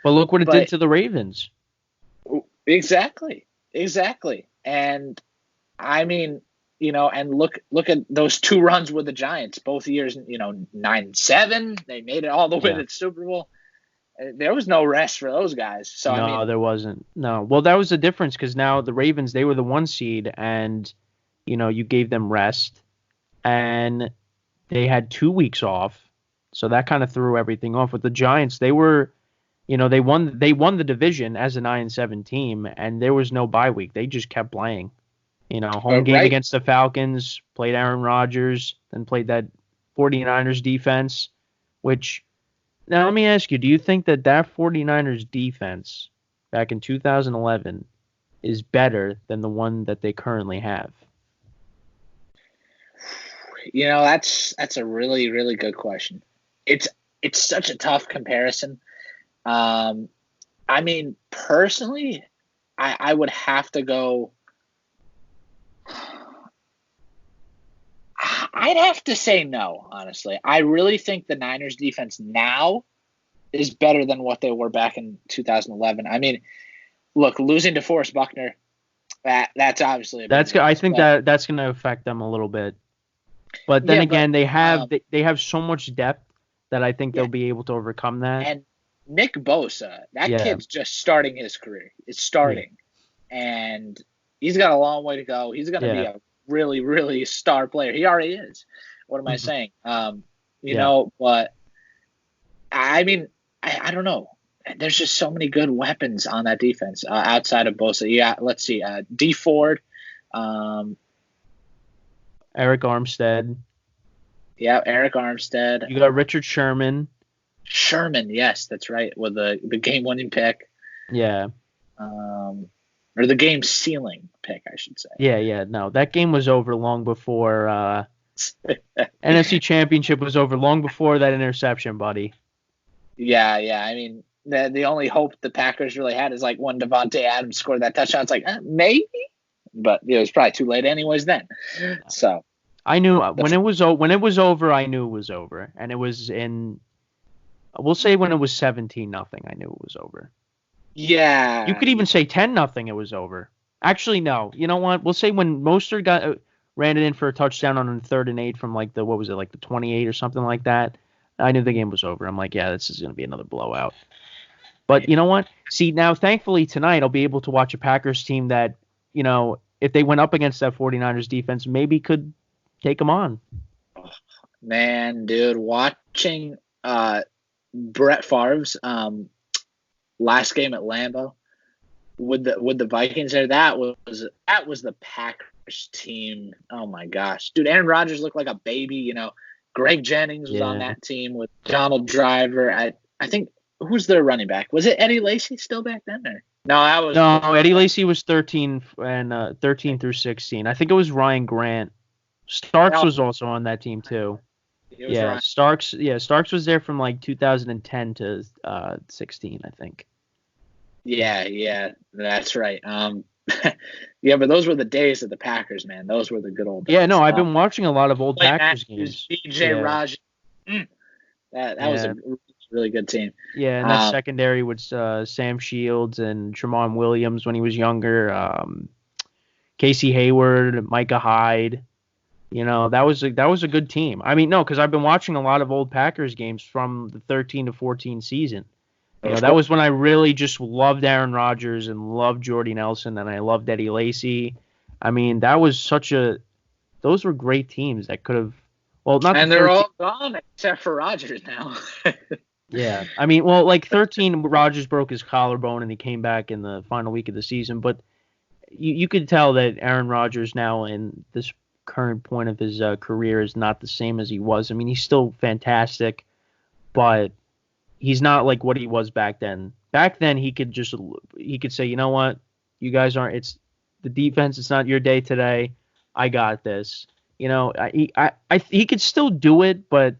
But look what it did But to the Ravens. exactly. And I mean, and look at those 2 runs with the Giants, both years, 9-7. They made it all the way Yeah. to the Super Bowl. There was no rest for those guys. So I No, mean, there wasn't. No. Well, that was the difference because now the Ravens, they were the 1 seed, and you gave them rest, and they had 2 weeks off, so that kind of threw everything off. With the Giants, they were, they won the division as a 9-7 team, and there was no bye week. They just kept playing. Home game right? against the Falcons, played Aaron Rodgers, then played that 49ers defense, which now let me ask you, do you think that 49ers defense back in 2011 is better than the one that they currently have? That's a really, really good question. It's such a tough comparison. I mean, personally, I would have to go. I'd have to say no, honestly. I really think the Niners defense now is better than what they were back in 2011. I mean, look, losing to Forrest Buckner, that's obviously a big I loss. think But that's going to affect them a little bit. But then yeah, but again, they have so much depth that I think yeah, they'll be able to overcome that. and Nick Bosa, that Yeah. kid's just starting his career. It's Yeah. starting, and he's got a long way to go. He's going to be Yeah. a really, really star player. He already is. What am I Mhm. saying? Yeah. But I mean, I don't know. There's just so many good weapons on that defense outside of Bosa. Yeah, let's see. D Ford. Eric Armstead. Yeah, Eric Armstead. You got Richard Sherman. Sherman, yes, that's right, with the game-winning pick. Yeah. Or the game-sealing pick, I should say. Yeah. No, that game was over long before NFC Championship was over long before that interception, buddy. Yeah. I mean, the only hope the Packers really had is like when Devontae Adams scored that touchdown. It's like maybe, but it was probably too late anyways then. So I knew when it was over, I knew it was over, and it was in. We'll say when it was 17-0, I knew it was over. yeah, You could even say 10-0, it was over. Actually, no. You know what? We'll say when Mostert ran it in for a touchdown on 3rd and 8 from like the 28 or something like that. I knew the game was over. I'm like, yeah, this is going to be another blowout. But you know what? See, now thankfully tonight I'll be able to watch a Packers team that, if they went up against that 49ers defense, maybe could take them on. man, dude, watching Brett Favre's last game at Lambeau with the Vikings there, that was the Packers team. Oh my gosh, dude, Aaron Rodgers looked like a baby. Greg Jennings was on that team with Donald Driver. I think, who's their running back? Was it Eddie Lacy still back then? Or? No, Eddie Lacy was 13 through 16. I think it was Ryan Grant. Starks was also on that team too. Yeah, Ryan. Starks was there from like 2010 to 16, I think. Yeah, that's right. Yeah, but those were the days of the Packers, man. Those were the good old days. Yeah, no, I've been watching a lot of old Packers games. DJ Raj. That was a really good team. Yeah, and that secondary was Sam Shields and Tramon Williams when he was younger. Casey Hayward, Micah Hyde. That was a good team. I mean, no, because I've been watching a lot of old Packers games from the 13 to 14 season. That was when I really just loved Aaron Rodgers and loved Jordy Nelson, and I loved Eddie Lacy. I mean, those were great teams that could have, not. And they're all gone except for Rodgers now. Yeah, I mean, like 13, Rodgers broke his collarbone and he came back in the final week of the season, but you could tell that Aaron Rodgers now in this current point of his career is not the same as he was. I mean, he's still fantastic, but he's not like what he was back then. Back then, he could say, you know what, you guys aren't. It's the defense. It's not your day today. I got this. He could still do it, but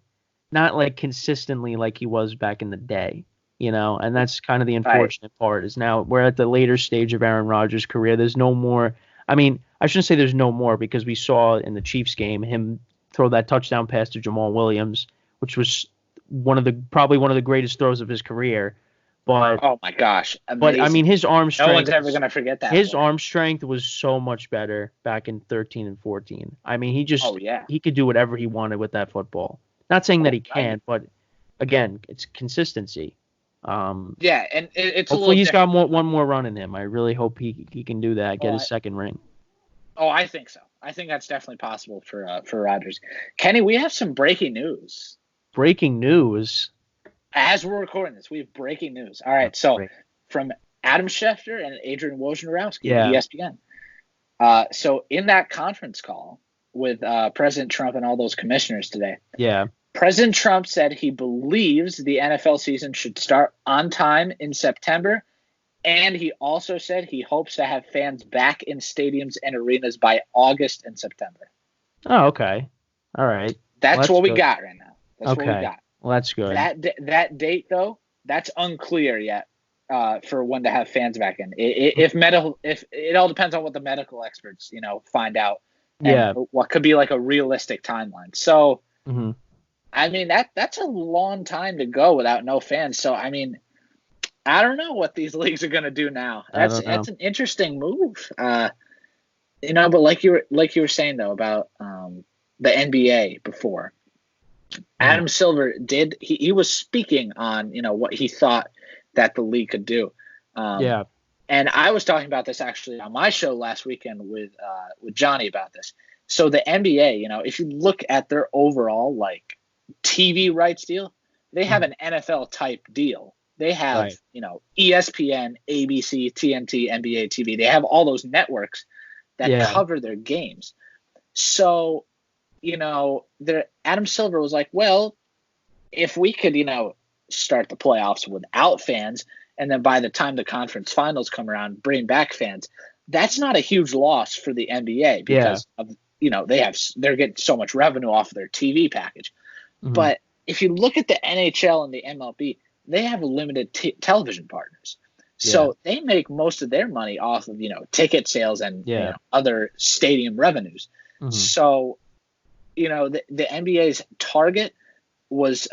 not like consistently like he was back in the day. And that's kind of the unfortunate part. Is now we're at the later stage of Aaron Rodgers' career. There's no more. I mean, I shouldn't say there's no more because we saw in the Chiefs game him throw that touchdown pass to Jamal Williams, which was probably one of the greatest throws of his career. But Oh my gosh, I mean, amazing! his arm No one's strength ever gonna forget that his play. arm strength was so much better back in 13 and 14. I mean, Oh yeah, he could do whatever he wanted with that football. Not saying that oh he right. can't, but again, it's consistency. Um, Yeah, and it's a Hopefully little he's got different. one more run in him. I really hope he can do that, Oh, get his second ring. I think so. I think that's definitely possible for Rodgers. Kenny, we have some breaking news. Breaking news. As we're recording this, we have breaking news. All Oh, right, so great. from Adam Schefter and Adrian Wojnarowski of Yeah, ESPN. So in that conference call with President Trump and all those commissioners today, yeah. President Trump said he believes the NFL season should start on time in September, and he also said he hopes to have fans back in stadiums and arenas by August and September. Oh, okay. All right. Well, That's that's what we good. got right now. That's what we Okay. got. Well, that's good. That date though, that's unclear yet for when to have fans back in. If it all depends on what the medical experts find out and Yeah. what could be like a realistic timeline. So Hmm. I mean that's a long time to go without no fans. So I mean I don't know what these leagues are gonna do now. I That's don't know. an interesting move. But like you were saying though about the NBA before. Mhm. Adam Silver he was speaking on what he thought that the league could do, Yeah. and I was talking about this actually on my show last weekend with Johnny about this. So the NBA, if you look at their overall like TV rights deal, they have Mhm. an NFL type deal. They have Right. ESPN, ABC, TNT, NBA TV. They have all those networks that Yeah. cover their games. So Adam Silver was like, well, if we could, start the playoffs without fans, and then by the time the conference finals come around, bring back fans, that's not a huge loss for the NBA Yeah. because of they're getting so much revenue off of their TV package. Hmm. But if you look at the NHL and the MLB, they have limited television partners. Yeah. So they make most of their money off of ticket sales and Yeah. other stadium revenues. Hmm. So the NBA's target was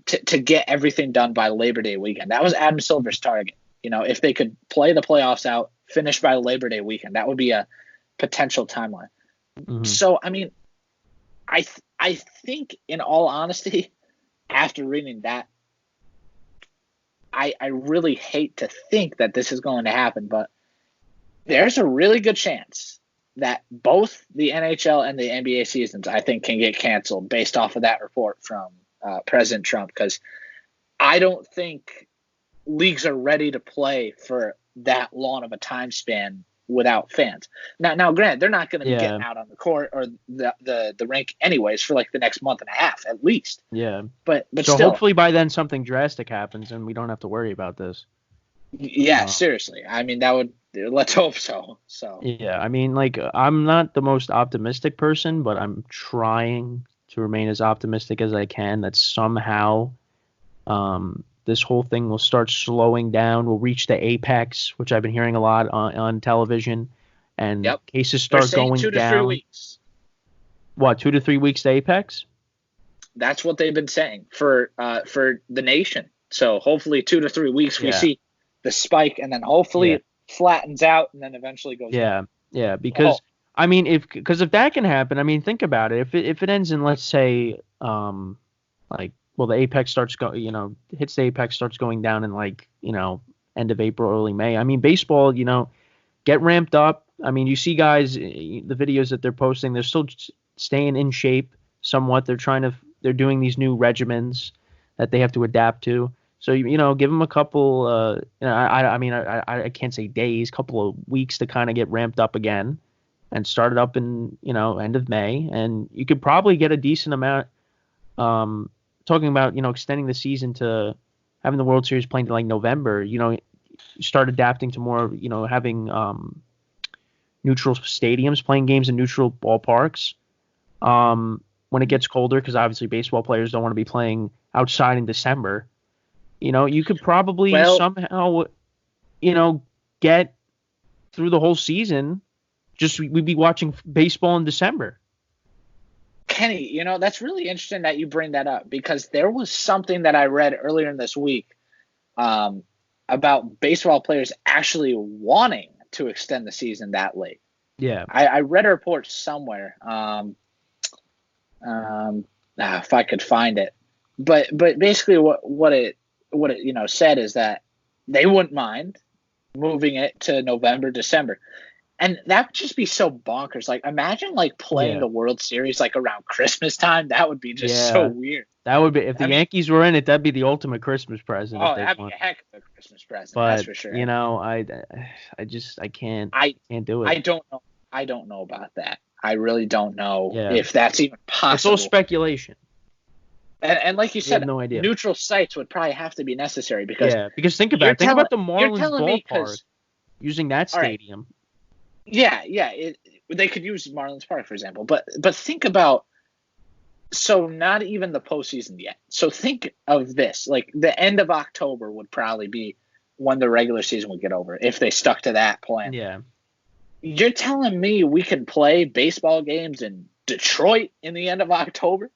to get everything done by Labor Day weekend. That was Adam Silver's target. If they could play the playoffs out, finish by Labor Day weekend, that would be a potential timeline. Hmm. So, I mean, I think, in all honesty, after reading that, I really hate to think that this is going to happen, but there's a really good chance that both the NHL and the NBA seasons, I think, can get canceled based off of that report from President Trump, because I don't think leagues are ready to play for that long of a time span without fans. Now, granted, they're not going to be Yeah. getting out on the court or the rink anyways for like the next month and a half at least. Yeah. But So still, hopefully by then something drastic happens and we don't have to worry about this. yeah, Uh, seriously. I mean, that would let's hope so. So yeah. I mean, like, I'm not the most optimistic person, but I'm trying to remain as optimistic as I can that somehow this whole thing will start slowing down. We'll reach the apex, which I've been hearing a lot on television, and yep, cases they're start saying going 2 to 3 down. weeks. What, 2 to 3 weeks to apex? That's what they've been saying for the nation. So hopefully 2 to 3 weeks we Yeah. see the spike, and then hopefully Yeah. it flattens out and then eventually goes Yeah. down. Yeah. Oh, Because I mean, because if that can happen, I mean, think about it. If it ends in, let's say, like, well, the apex starts hits the apex, starts going down in, like, end of April, early May. I mean, baseball, get ramped up. I mean, you see guys, the videos that they're posting, they're still staying in shape somewhat. They're doing these new regimens that they have to adapt to. So, give them a couple, I mean, I can't say days, couple of weeks to kind of get ramped up again and start it up in, end of May. And you could probably get a decent amount, talking about, extending the season to having the World Series playing to like November, start adapting to more, having neutral stadiums, playing games in neutral ballparks. When it gets colder, because obviously baseball players don't want to be playing outside in December. You could probably well, somehow, get through the whole season. Just we'd be watching baseball in December. Kenny, that's really interesting that you bring that up, because there was something that I read earlier in this week about baseball players actually wanting to extend the season that late. Yeah. I read a report somewhere. If I could find it, but basically what it said is that they wouldn't mind moving it to November, December. And that would just be so bonkers. Like, imagine like playing the World Series like around Christmas time. That would be just so weird. That would be, if the Yankees were in it, that'd be the ultimate Christmas present. Oh, that'd be a heck of a Christmas present. But, that's for sure. I can't do it. I don't know about that. I really don't know if that's even possible. It's all speculation. And like you said, no idea. Neutral sites would probably have to be necessary because think about the Marlins ballpark using that stadium. They could use Marlins Park, for example. But think about, so not even the postseason yet. So think of this, like the end of October would probably be when the regular season would get over if they stuck to that plan. Yeah. You're telling me we can play baseball games in Detroit in the end of October?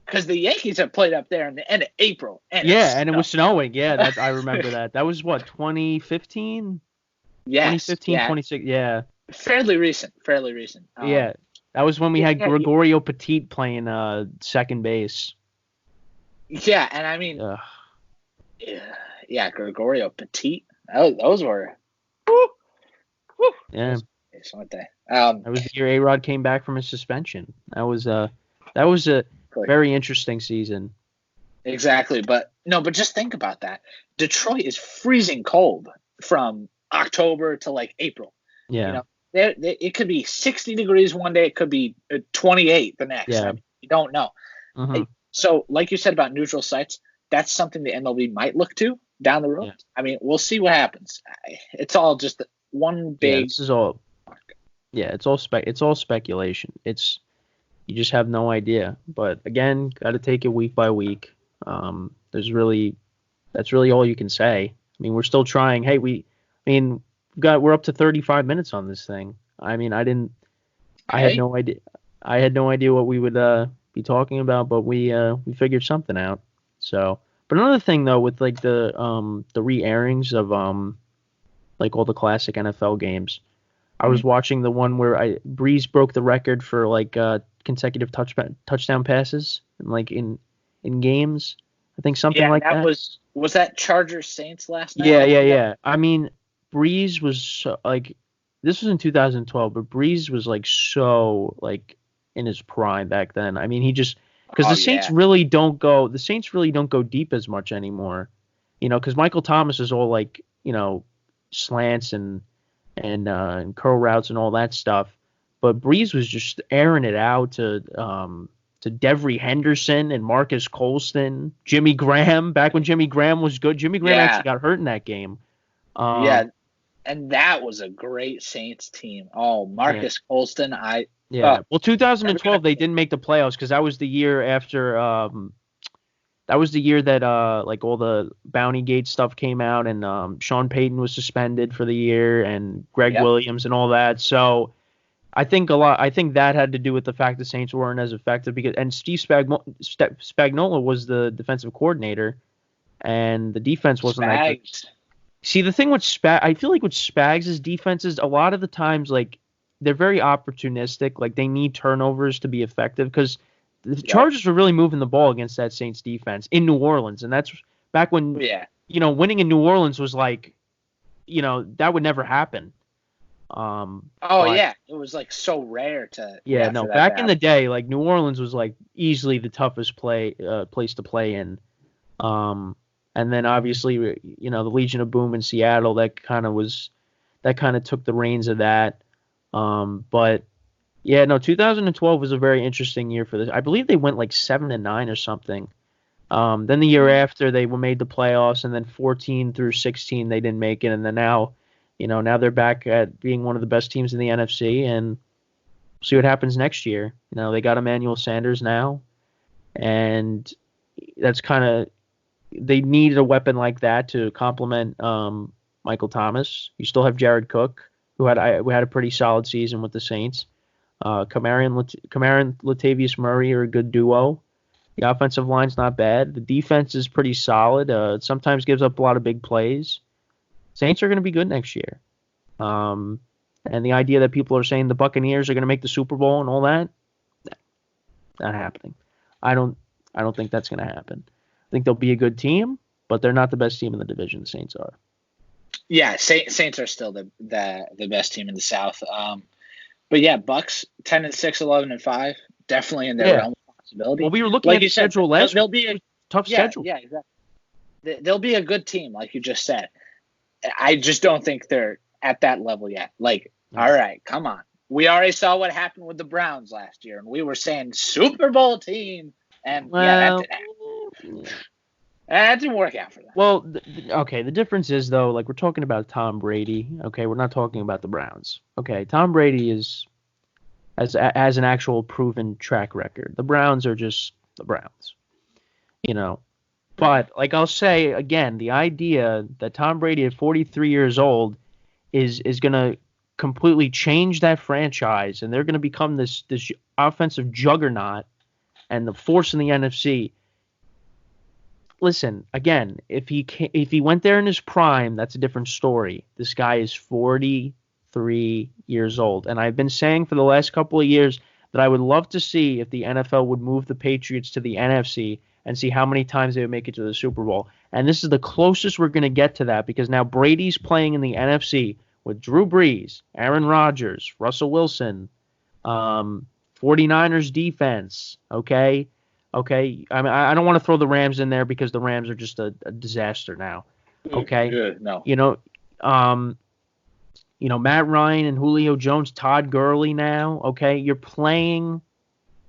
Because the Yankees have played up there in the end of April. And it was snowing. Yeah, I remember that. That was what, 2015? Yes. 2015, 2016. Yeah. Fairly recent. That was when we had Gregorio Petit playing second base. Yeah, and I mean, Gregorio Petit. Those were. Yeah. Weren't they? That was the year A-Rod came back from his suspension. That was a very interesting season. Exactly, but just think about that. Detroit is freezing cold from October to like April. Yeah. It could be 60 degrees one day. It could be 28 the next. Yeah. I mean, you don't know. Mm-hmm. So, like you said about neutral sites, that's something the MLB might look to down the road. Yeah. I mean, we'll see what happens. It's all just one big. Yeah, this is all. Yeah, it's all speculation. You just have no idea. But again, got to take it week by week. That's really all you can say. I mean, we're still trying. Hey, we're up to 35 minutes on this thing. I mean, I had no idea. I had no idea what we would be talking about, but we figured something out. So, but another thing though, with like the re-airings of like all the classic NFL games, I was watching the one where Breeze broke the record for like consecutive touchdown passes in games. I think something like that. Was that Chargers Saints last night? Yeah. I mean, Breeze was this was in 2012, but Breeze was so in his prime back then. I mean, he just because the Saints really don't go deep as much anymore. Because Michael Thomas is all slants and curl routes and all that stuff. But Breeze was just airing it out to Devery Henderson and Marcus Colston, Jimmy Graham. Back when Jimmy Graham was good, Jimmy Graham actually got hurt in that game. And that was a great Saints team. Oh, Marcus Colston, well, 2012 they didn't make the playoffs because that was the year after. That was the year that all the Bounty Gate stuff came out and Sean Payton was suspended for the year and Greg Williams and all that. So I think that had to do with the fact the Saints weren't as effective and Steve Spagnuolo was the defensive coordinator and the defense wasn't that good. See, the thing with I feel like with Spags' defenses, a lot of the times they're very opportunistic. They need turnovers to be effective because the Chargers were really moving the ball against that Saints defense in New Orleans, and that's back when winning in New Orleans was that would never happen. It was so rare to back in the day, New Orleans was easily the toughest place to play in. And then obviously the Legion of Boom in Seattle that kind of took the reins of that. But 2012 was a very interesting year for this. I believe they went 7-9 or something. Then the year after they made the playoffs, and then 14 through 16 they didn't make it, and then now they're back at being one of the best teams in the NFC, and we'll see what happens next year. They got Emmanuel Sanders now, and that's they needed a weapon like that to complement Michael Thomas. You still have Jared Cook, who had a pretty solid season with the Saints. Kamara and Latavius Murray are a good duo. The offensive line's not bad. The defense is pretty solid. It sometimes gives up a lot of big plays. Saints are going to be good next year. And the idea that people are saying the Buccaneers are going to make the Super Bowl and all that, not happening. I don't think that's going to happen. I think they'll be a good team, but they're not the best team in the division. The Saints are. Yeah, Saints are still the best team in the South. But yeah, Bucks 10-6, 11-5, definitely in their realm of possibility. Well, we were looking at the schedule last. They'll be a tough schedule. Yeah, exactly. They'll be a good team, like you just said. I just don't think they're at that level yet. Like, all right, come on. We already saw what happened with the Browns last year, and we were saying Super Bowl team, and that didn't work out for them. Well, okay, the difference is, though, like, we're talking about Tom Brady, okay? We're not talking about the Browns. Okay, Tom Brady has an actual proven track record. The Browns are just the Browns, you know? But, like I'll say, again, the idea that Tom Brady at 43 years old is going to completely change that franchise, and they're going to become this offensive juggernaut and the force in the NFC. Listen, again, if he went there in his prime, that's a different story. This guy is 43 years old, and I've been saying for the last couple of years that I would love to see if the NFL would move the Patriots to the NFC and see how many times they would make it to the Super Bowl. And this is the closest we're going to get to that, because now Brady's playing in the NFC with Drew Brees, Aaron Rodgers, Russell Wilson, 49ers defense, okay? Okay, I mean, I don't want to throw the Rams in there because the Rams are just a disaster now. Okay, good. No, Matt Ryan and Julio Jones, Todd Gurley now. Okay, you're playing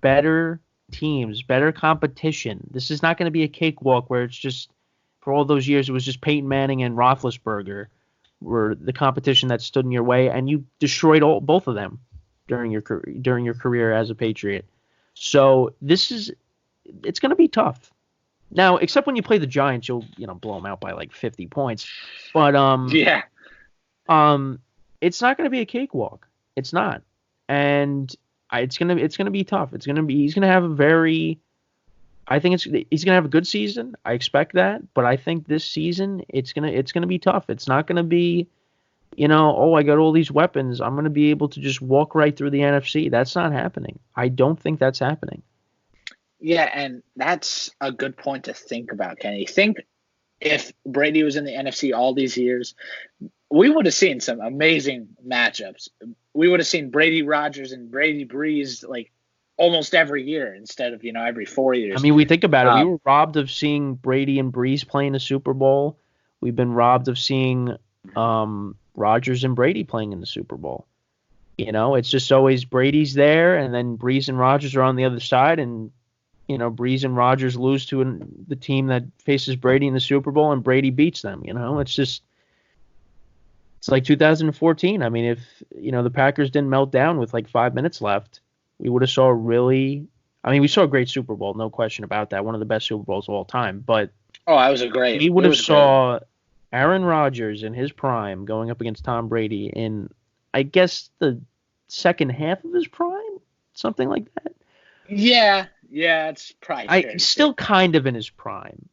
better teams, better competition. This is not going to be a cakewalk where it's just, for all those years, it was just Peyton Manning and Roethlisberger were the competition that stood in your way, and you destroyed both of them during your career as a Patriot. So it's going to be tough. Now, except when you play the Giants, you'll blow them out by like 50 points. But it's not going to be a cakewalk. It's not, and it's going to be tough. He's going to have he's going to have a good season. I expect that, but I think this season it's going to be tough. It's not going to be, I got all these weapons, I'm going to be able to just walk right through the NFC. That's not happening. I don't think that's happening. Yeah, and that's a good point to think about, Kenny. Think if Brady was in the NFC all these years, we would have seen some amazing matchups. We would have seen Brady Rodgers and Brady Brees like almost every year instead of, every 4 years. I mean, we think about it. We were robbed of seeing Brady and Brees playing a Super Bowl. We've been robbed of seeing Rodgers and Brady playing in the Super Bowl. It's just always Brady's there, and then Brees and Rodgers are on the other side, and Brees and Rodgers lose to the team that faces Brady in the Super Bowl, and Brady beats them. It's like 2014. I mean, if the Packers didn't melt down with like 5 minutes left, we would have we saw a great Super Bowl, no question about that. One of the best Super Bowls of all time. But we would have saw Aaron Rodgers in his prime going up against Tom Brady in, I guess, the second half of his prime, something like that. Yeah, it's probably still kind of in his prime.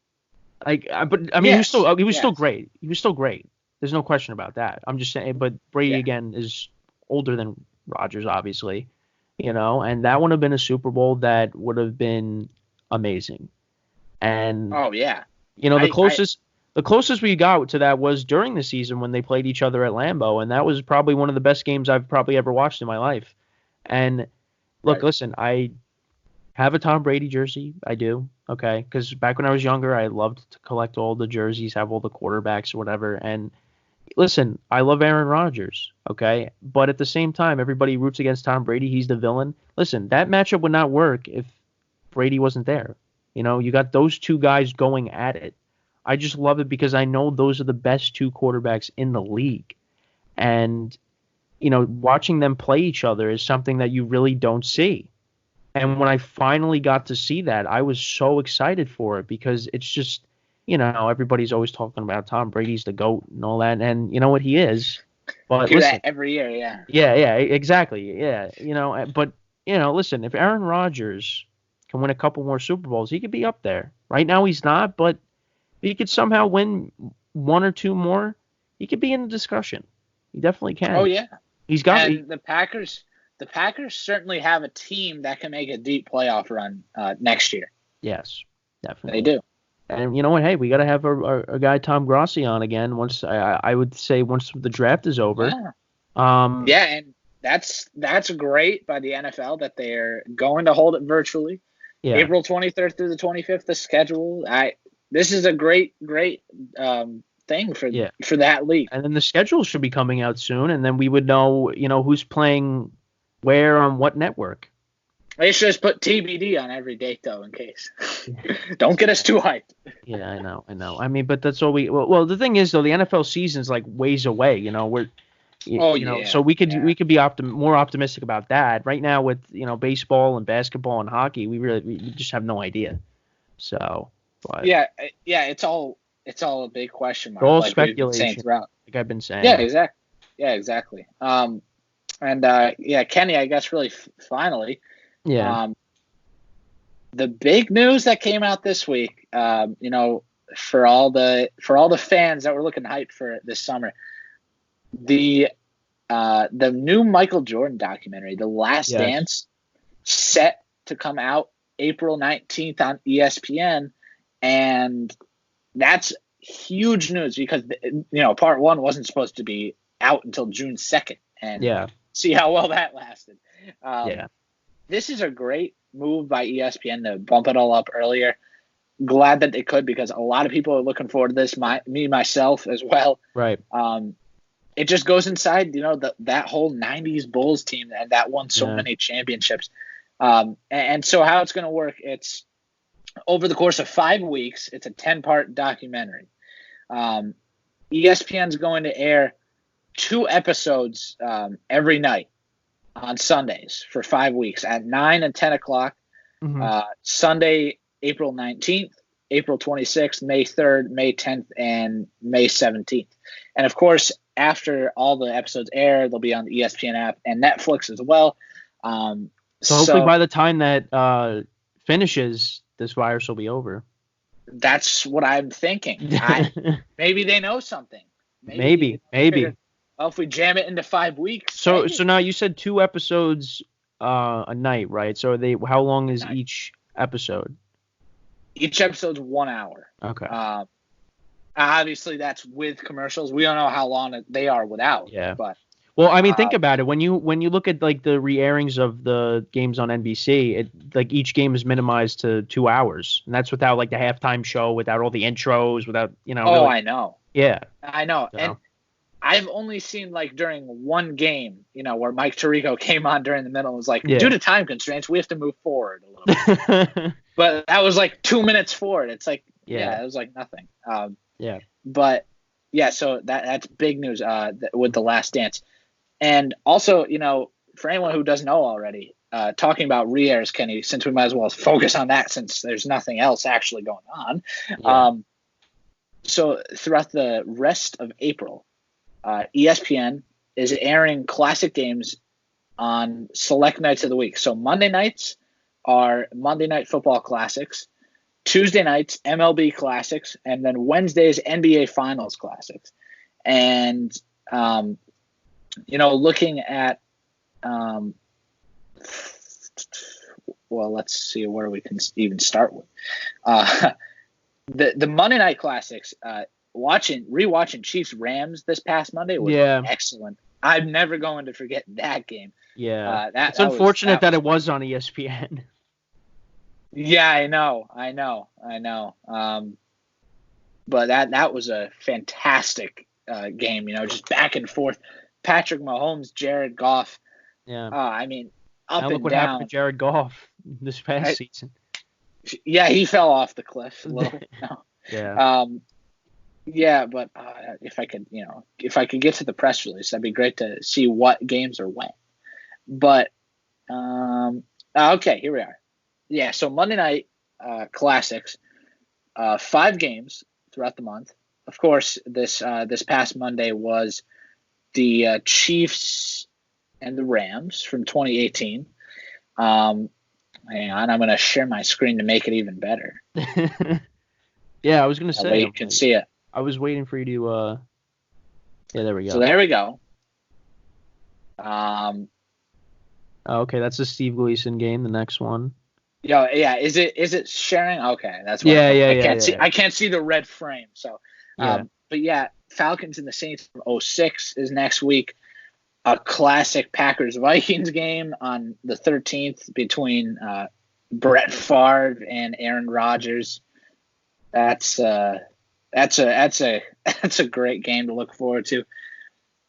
He was still great. He was still great. There's no question about that. I'm just saying, but Brady again is older than Rodgers, obviously, and that would have been a Super Bowl that would have been amazing. And the closest we got to that was during the season when they played each other at Lambeau, and that was probably one of the best games I've probably ever watched in my life. And look, listen, I have a Tom Brady jersey. I do. Okay. Because back when I was younger, I loved to collect all the jerseys, have all the quarterbacks or whatever. And listen, I love Aaron Rodgers. Okay. But at the same time, everybody roots against Tom Brady. He's the villain. Listen, that matchup would not work if Brady wasn't there. You got those two guys going at it. I just love it because I know those are the best two quarterbacks in the league. And, watching them play each other is something that you really don't see. And when I finally got to see that, I was so excited for it because it's just, everybody's always talking about Tom Brady's the GOAT and all that. And you know what, he is. But listen, that every year, yeah. Yeah, exactly. Yeah, but, listen, if Aaron Rodgers can win a couple more Super Bowls, he could be up there. Right now he's not, but if he could somehow win one or two more, he could be in the discussion. He definitely can. Oh yeah. He's got. And the Packers certainly have a team that can make a deep playoff run next year. Yes, definitely. They do. And you know what? Hey, we got to have our guy Tom Grossi on again. Once I would say once the draft is over. Yeah. Yeah, and that's great by the NFL that they're going to hold it virtually. Yeah. April 23rd through the 25th, the schedule. This is a great thing for that league. And then the schedule should be coming out soon, and then we would know who's playing where on what network. They should just put TBD on every date, though, in case. Don't get us too hyped. Yeah, I know. I mean, but that's all we. Well, the thing is, though, the NFL season's like ways away. So we could be more optimistic about that. Right now, with baseball and basketball and hockey, we just have no idea. So. But yeah, it's all a big question mark. All speculation. Like I've been saying. Yeah, exactly. Kenny, I guess really finally. Yeah. The big news that came out this week, for all the fans that were looking hyped for it this summer, the new Michael Jordan documentary, The Last Dance, set to come out April 19th on ESPN, and that's huge news because part one wasn't supposed to be out until June 2nd, and see how well that lasted. This is a great move by ESPN to bump it all up earlier. Glad that they could, because a lot of people are looking forward to this. Myself as well. Right. It just goes inside, that whole '90s Bulls team that won so many championships. And so how it's going to work? It's over the course of 5 weeks. It's a 10-part documentary. ESPN's going to air 2 episodes every night on Sundays for 5 weeks at 9 and 10 o'clock. Mm-hmm. Sunday, April 19th, April 26th, May 3rd, May 10th, and May 17th. And of course, after all the episodes air, they'll be on the ESPN app and Netflix as well. So hopefully by the time that finishes, this virus will be over. That's what I'm thinking. Maybe they know something. Maybe. Well, if we jam it into 5 weeks. So now you said 2 episodes a night, right? So how long is each episode? Each episode's 1 hour. Okay. Obviously, that's with commercials. We don't know how long they are without. Yeah. But well, I mean, think about it. When you look at like the re-airings of the games on NBC, each game is minimized to 2 hours, and that's without like the halftime show, without all the intros, without Oh, really, I know. Yeah. I know. So. And I've only seen like during one game, where Mike Tirico came on during the middle and was like, due to time constraints, we have to move forward a little bit. But that was like 2 minutes forward. It's like, it was like nothing. But so that's big news with The Last Dance. And also, for anyone who doesn't know already, talking about re-airs, Kenny, since we might as well focus on that since there's nothing else actually going on. Yeah. So throughout the rest of April, ESPN is airing classic games on select nights of the week. So Monday nights are Monday Night Football Classics, Tuesday nights MLB Classics, and then Wednesdays NBA Finals Classics. And looking at let's see where we can even start with the Monday Night Classics. Rewatching Chiefs Rams this past Monday was excellent. I'm never going to forget that game. Yeah, it's unfortunate that it was on ESPN. Yeah, I know. But that was a fantastic game. Just back and forth. Patrick Mahomes, Jared Goff. Yeah. I mean, up and look what down. happened to Jared Goff this past season. Yeah, he fell off the cliff a little. No. Yeah. But if I could get to the press release, that'd be great to see what games are when. But okay, here we are. Yeah, so Monday Night Classics, 5 games throughout the month. Of course, this past Monday was the Chiefs and the Rams from 2018. Hang on, I'm gonna share my screen to make it even better. Yeah, I was gonna That way say. you can see it. I was waiting for you to. Yeah, there we go. So there we go. Okay, that's the Steve Gleason game. The next one. Yeah. Is it sharing? Okay, that's why. Yeah. I can't see the red frame. So, Yeah. but yeah, Falcons and the Saints from 06 is next week. A classic Packers Vikings game on the 13th between Brett Favre and Aaron Rodgers. That's a great game to look forward to.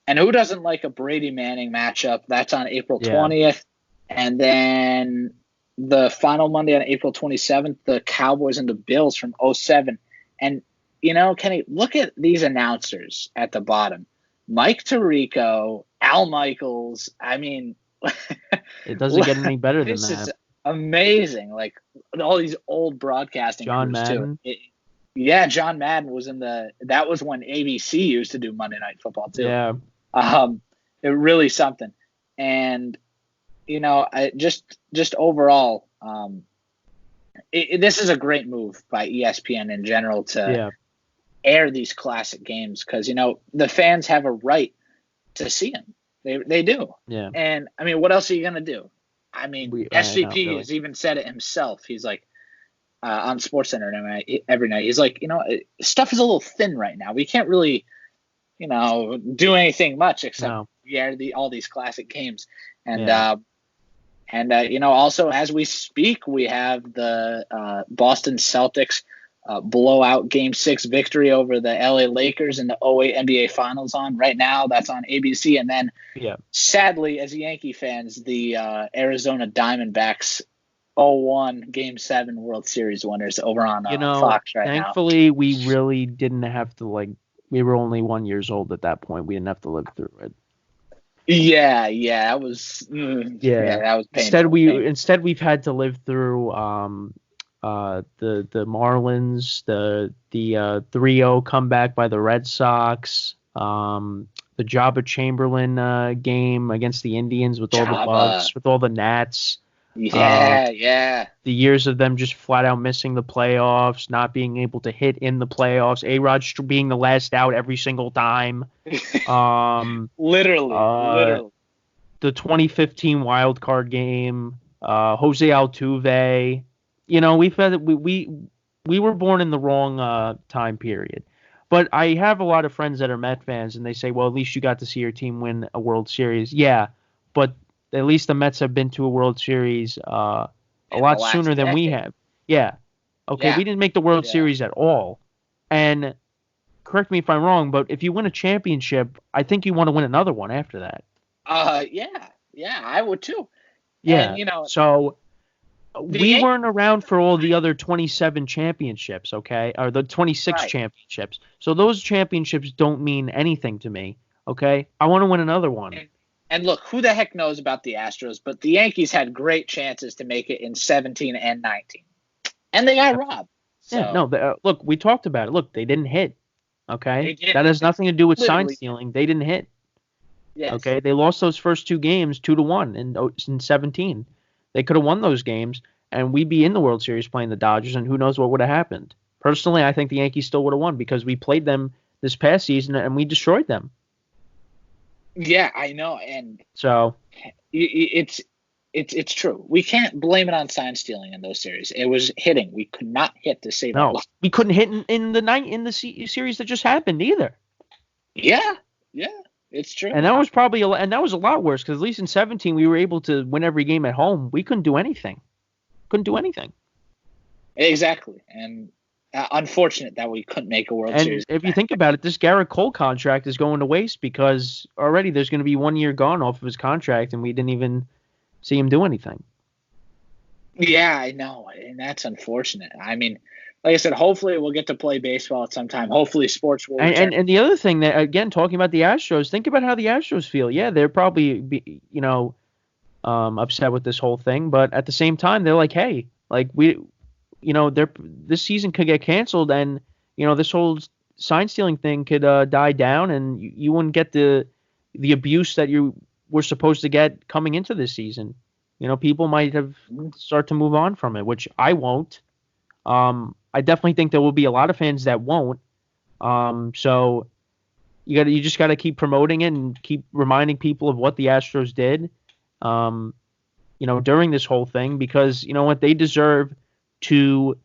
And who doesn't like a Brady Manning matchup? That's on April 20th. And then the final Monday on April 27th, the Cowboys and the Bills from 07. And, Kenny, look at these announcers at the bottom. Mike Tirico, Al Michaels. I mean, it doesn't get any better than that. This is amazing. Like all these old broadcasting John crews Madden. too. John Madden was that was when ABC used to do Monday Night Football too. Yeah. It really something. And just overall, this is a great move by ESPN in general to air these classic games because the fans have a right to see them. They do. Yeah. And I mean, what else are you gonna do? I mean, SVP has even said it himself. He's like on SportsCenter every night. He's like, stuff is a little thin right now. We can't really, do anything much except air all these classic games. And also as we speak, we have the Boston Celtics blowout Game 6 victory over the LA Lakers in the 08 NBA Finals on right now. That's on ABC. And then, sadly, as Yankee fans, the Arizona Diamondbacks 0-1 Game 7 World Series winners over on Fox right now. Thankfully, we really didn't have to, we were only 1 year old at that point. We didn't have to live through it. Yeah, that was that was painful. Instead we've had to live through the Marlins, the 3-0 comeback by the Red Sox, the Jabba Chamberlain game against the Indians with all the bugs, with all the gnats. The years of them just flat out missing the playoffs, not being able to hit in the playoffs, A-Rod being the last out every single time. Literally. The 2015 wild card game, Jose Altuve. We were born in the wrong time period. But I have a lot of friends that are Met fans, and they say, well, at least you got to see your team win a World Series. Yeah, but at least the Mets have been to a World Series a lot sooner than we have. Yeah. Okay, we didn't make the World Series at all. And correct me if I'm wrong, but if you win a championship, I think you want to win another one after that. Yeah, I would too. Yeah, and, so we weren't around for all the other 27 championships, okay? Or the 26 championships. So those championships don't mean anything to me, okay? I want to win another one. And look, who the heck knows about the Astros, but the Yankees had great chances to make it in 17 and 19. And they got robbed. So. Yeah, look, we talked about it. Look, they didn't hit, okay? That has nothing to do with sign stealing. They didn't hit. Yes. Okay, they lost those first two games 2-1 in 17. They could have won those games, and we'd be in the World Series playing the Dodgers, and who knows what would have happened. Personally, I think the Yankees still would have won because we played them this past season, and we destroyed them. Yeah, I know, and so it's true. We can't blame it on sign stealing in those series. It was hitting. We could not hit to save our life. We couldn't hit in the series that just happened either. Yeah, it's true. And that was probably that was a lot worse because at least in 17 we were able to win every game at home. We couldn't do anything. Exactly, and unfortunate that we couldn't make a World Series. And if you think about it, this Garrett Cole contract is going to waste because already there's going to be 1 year gone off of his contract, and we didn't even see him do anything. Yeah, I know, and that's unfortunate. I mean, like I said, hopefully we'll get to play baseball at some time. Hopefully sports will return. And the other thing that, again, talking about the Astros, think about how the Astros feel. Yeah, they're probably, upset with this whole thing, but at the same time, they're like, hey, this season could get canceled, and this whole sign stealing thing could die down, and you wouldn't get the abuse that you were supposed to get coming into this season. people might have start to move on from it, which I won't. I definitely think there will be a lot of fans that won't. So you just gotta keep promoting it and keep reminding people of what the Astros did, during this whole thing, because you know what, they deserve to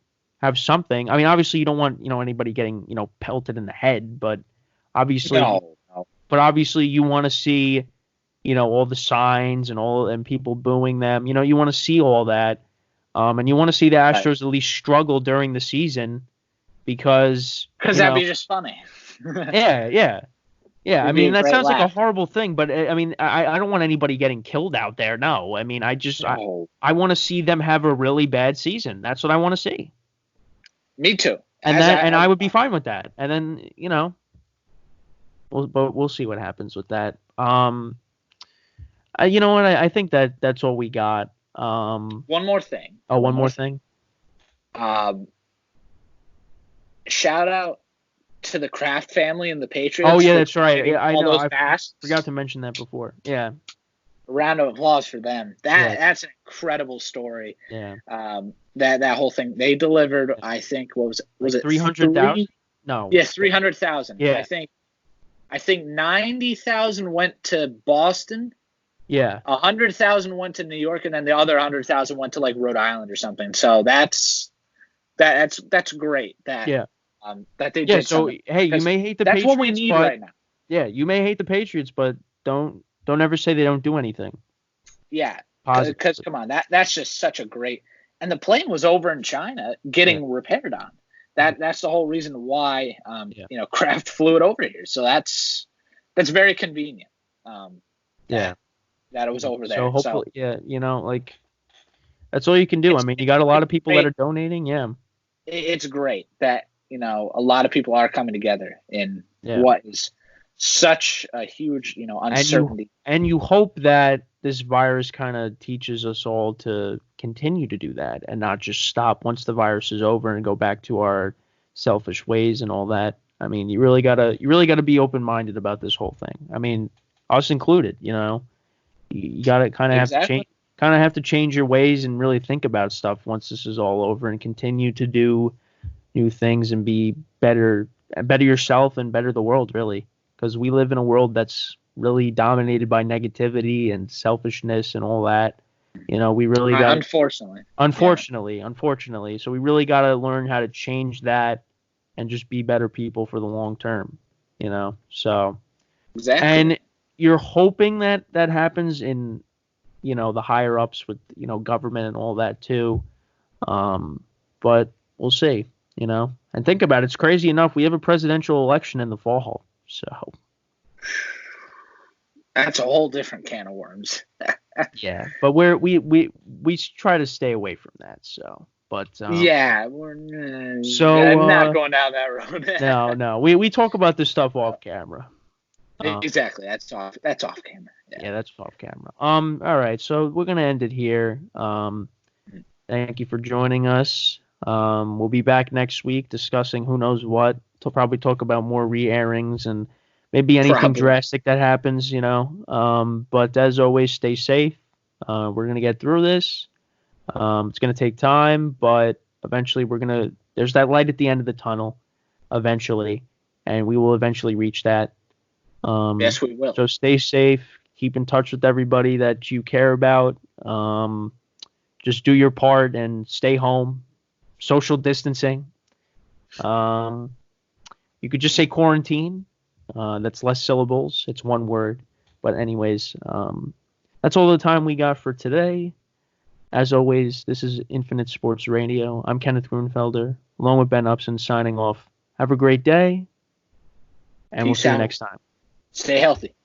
have something. I mean, obviously you don't want, anybody getting, pelted in the head, but obviously, No. obviously you want to see, all the signs and people booing them. You want to see all that. And you want to see the Astros at least struggle during the season because that'd be just funny. Yeah. I mean, that sounds like a laugh. horrible thing, but I mean, I don't want anybody getting killed out there. No, I mean, I want to see them have a really bad season. That's what I want to see. Me too. And I would be fine with that. And then, we'll see what happens with that. You know what? I think that's all we got. One more thing. Oh, one more thing. Shout out to the Kraft family and the Patriots. Oh yeah, that's right. Yeah, I know. I forgot to mention that before. Yeah. A round of applause for them. That's an incredible story. Yeah. That whole thing they delivered. I think what was it 300,000? No. Yeah, 300,000. Yeah. I think 90,000 went to Boston. Yeah. 100,000 went to New York, and then the other 100,000 went to like Rhode Island or something. So that's great. That they did. So hey, you may hate the Patriots. That's what we need right now. Yeah, you may hate the Patriots, but don't ever say they don't do anything. Yeah, because come on, that's just such a great. And the plane was over in China getting repaired on. That's the whole reason why Kraft flew it over here. So that's very convenient. That it was over there. So hopefully, that's all you can do. I mean, you got a lot of people that are donating. Yeah, it's great that a lot of people are coming together in what is such a huge uncertainty. And you hope that this virus kind of teaches us all to continue to do that and not just stop once the virus is over and go back to our selfish ways and all that. I mean, you really gotta be open-minded about this whole thing. I mean, us included. You gotta kind of have to change your ways and really think about stuff once this is all over and continue to do new things and be better yourself and better the world, really, because we live in a world that's really dominated by negativity and selfishness and all that. We really got unfortunately. So we really got to learn how to change that and just be better people for the long term. So exactly. And you're hoping that happens in the higher ups with government and all that too. But we'll see. And think about it. It's crazy enough. We have a presidential election in the fall. So that's a whole different can of worms. Yeah, but we try to stay away from that. So, but we're not going down that road. No. We talk about this stuff off camera. Exactly. That's off camera. Yeah, that's off camera. All right. So we're gonna end it here. Thank you for joining us. We'll be back next week discussing who knows what. To probably talk about more re-airings and maybe anything drastic that happens, But as always, stay safe. We're going to get through this. It's going to take time, but eventually there's that light at the end of the tunnel eventually, and we will eventually reach that. Yes, we will. So stay safe. Keep in touch with everybody that you care about. Just do your part and stay home. Social distancing. You could just say quarantine. That's less syllables. It's one word. But anyways, that's all the time we got for today. As always, this is Infinite Sports Radio. I'm Kenneth Grunfelder, along with Ben Upson, signing off. Have a great day, and we'll see you next time. Stay healthy.